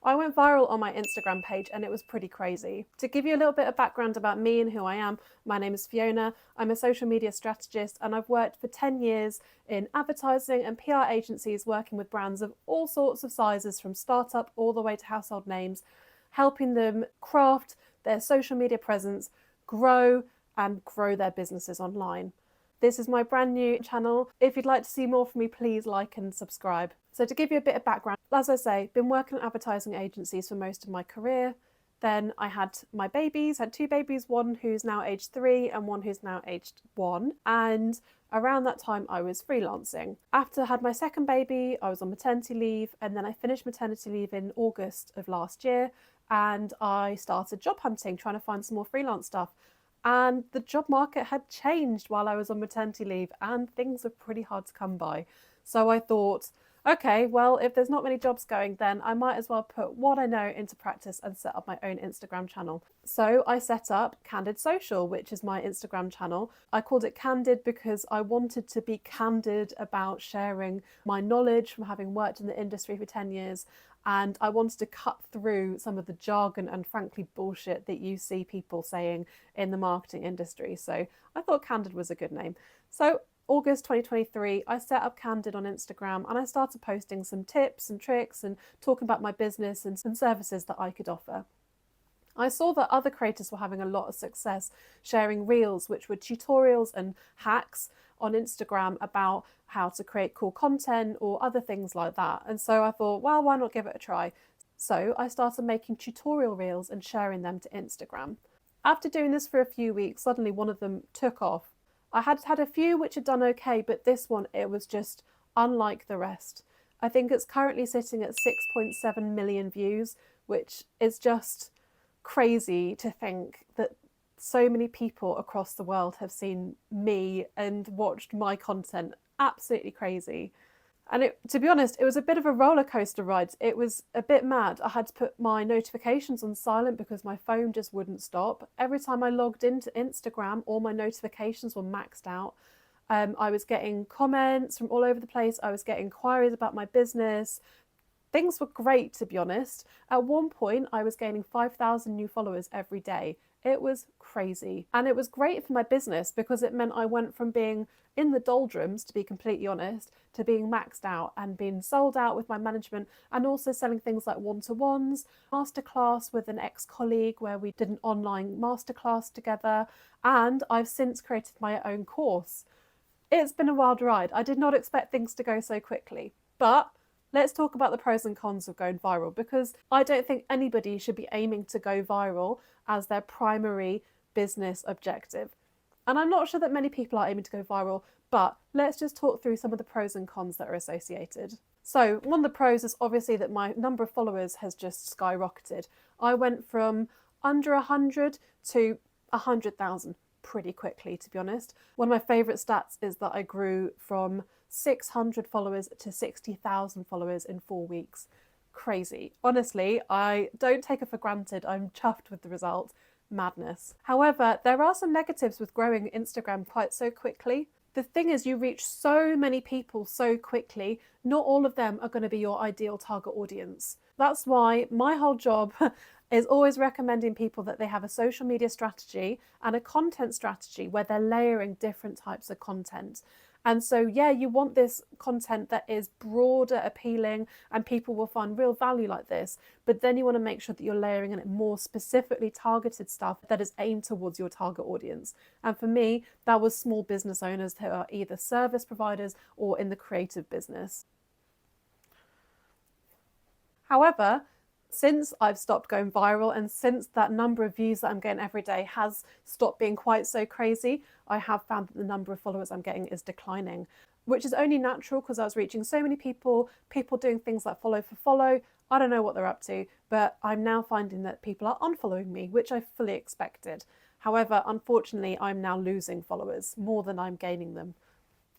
I went viral on my Instagram page and it was pretty crazy. To give you a little bit of background about me and who I am, my name is Fiona. I'm a social media strategist and I've worked for 10 years in advertising and PR agencies working with brands of all sorts of sizes, from startup all the way to household names, helping them craft their social media presence, grow their businesses online. This is my brand new channel. If you'd like to see more from me, please like and subscribe. So to give you a bit of background, as I say, been working at advertising agencies for most of my career. Then I had my babies, had two babies, one who's now aged 3 and one who's now aged 1. And around that time I was freelancing. After I had my second baby, I was on maternity leave, and then I finished maternity leave in August of last year, and I started job hunting, trying to find some more freelance stuff. And the job market had changed while I was on maternity leave and things were pretty hard to come by. So I thought, okay, well, if there's not many jobs going, then I might as well put what I know into practice and set up my own Instagram channel. So I set up Candid Social, which is my Instagram channel. I called it Candid because I wanted to be candid about sharing my knowledge from having worked in the industry for 10 years. And I wanted to cut through some of the jargon and frankly bullshit that you see people saying in the marketing industry. So I thought Candid was a good name. So August 2023, I set up Candid on Instagram and I started posting some tips and tricks and talking about my business and some services that I could offer. I saw that other creators were having a lot of success sharing reels, which were tutorials and hacks on Instagram about how to create cool content or other things like that. And so I thought, well, why not give it a try? So I started making tutorial reels and sharing them to Instagram. After doing this for a few weeks, suddenly one of them took off. I had had a few which had done okay, but this one, it was just unlike the rest. I think it's currently sitting at 6.7 million views, which is just crazy to think that so many people across the world have seen me and watched my content. Absolutely crazy. And to be honest, it was a bit of a roller coaster ride. It was a bit mad. I had to put my notifications on silent because my phone just wouldn't stop. Every time I logged into Instagram, all my notifications were maxed out. I was getting comments from all over the place. I was getting inquiries about my business. Things were great, to be honest. At one point, I was gaining 5,000 new followers every day. It was crazy. And it was great for my business because it meant I went from being in the doldrums, to be completely honest, to being maxed out and being sold out with my management, and also selling things like one-to-ones, masterclass with an ex-colleague where we did an online masterclass together. And I've since created my own course. It's been a wild ride. I did not expect things to go so quickly, but let's talk about the pros and cons of going viral, because I don't think anybody should be aiming to go viral as their primary business objective. And I'm not sure that many people are aiming to go viral, but let's just talk through some of the pros and cons that are associated. So one of the pros is obviously that my number of followers has just skyrocketed. I went from under 100 to 100,000 pretty quickly, to be honest. One of my favourite stats is that I grew from 600 followers to 60,000 followers in 4 weeks. Crazy. Honestly, I don't take it for granted. I'm chuffed with the result. Madness. However, there are some negatives with growing Instagram quite so quickly. The thing is, you reach so many people so quickly, not all of them are going to be your ideal target audience. That's why my whole job is always recommending people that they have a social media strategy and a content strategy where they're layering different types of content. And so, yeah, you want this content that is broader, appealing, and people will find real value like this. But then you want to make sure that you're layering in more specifically targeted stuff that is aimed towards your target audience. And for me, that was small business owners who are either service providers or in the creative business. However, since I've stopped going viral and since that number of views that I'm getting every day has stopped being quite so crazy, I have found that the number of followers I'm getting is declining, which is only natural because I was reaching so many people doing things like follow for follow. I don't know what they're up to, but I'm now finding that people are unfollowing me, which I fully expected. However, unfortunately, I'm now losing followers more than I'm gaining them.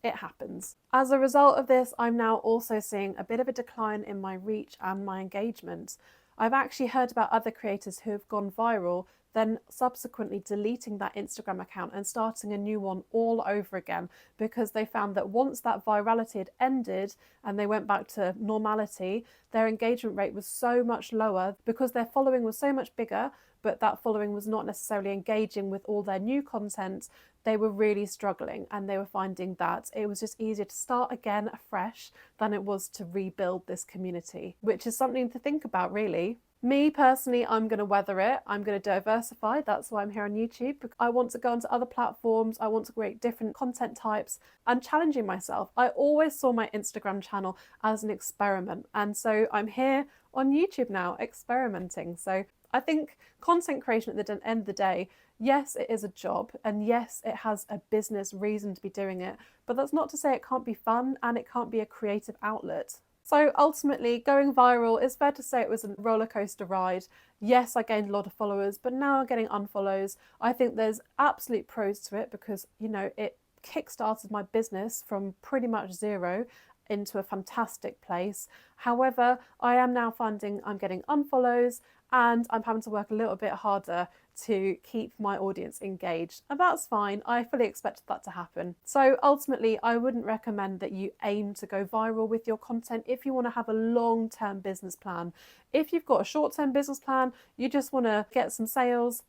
It happens. As a result of this, I'm now also seeing a bit of a decline in my reach and my engagement. I've actually heard about other creators who have gone viral, then subsequently deleting that Instagram account and starting a new one all over again, because they found that once that virality had ended and they went back to normality, their engagement rate was so much lower because their following was so much bigger, but that following was not necessarily engaging with all their new content. They were really struggling, and they were finding that it was just easier to start again afresh than it was to rebuild this community, which is something to think about, really. Me personally, I'm going to weather it. I'm going to diversify. That's why I'm here on YouTube. I want to go onto other platforms. I want to create different content types and challenging myself. I always saw my Instagram channel as an experiment. And so I'm here on YouTube now experimenting. So I think content creation at the end of the day, yes, it is a job, and yes, it has a business reason to be doing it, but that's not to say it can't be fun and it can't be a creative outlet. So ultimately, going viral, it's fair to say it was a roller coaster ride. Yes, I gained a lot of followers, but now I'm getting unfollows. I think there's absolute pros to it because, you know, it kickstarted my business from pretty much zero into a fantastic place. However, I am now finding I'm getting unfollows and I'm having to work a little bit harder to keep my audience engaged. And that's fine. I fully expected that to happen. So ultimately, I wouldn't recommend that you aim to go viral with your content if you want to have a long-term business plan. If you've got a short-term business plan, you just want to get some sales,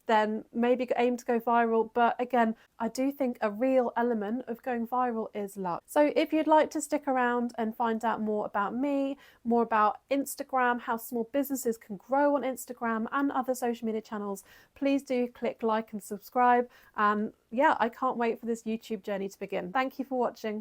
then maybe aim to go viral. But again, I do think a real element of going viral is luck. So if you'd like to stick around and find out more about me, more about Instagram, how small businesses can grow on Instagram and other social media channels, please do click like and subscribe. And yeah, I can't wait for this YouTube journey to begin. Thank you for watching.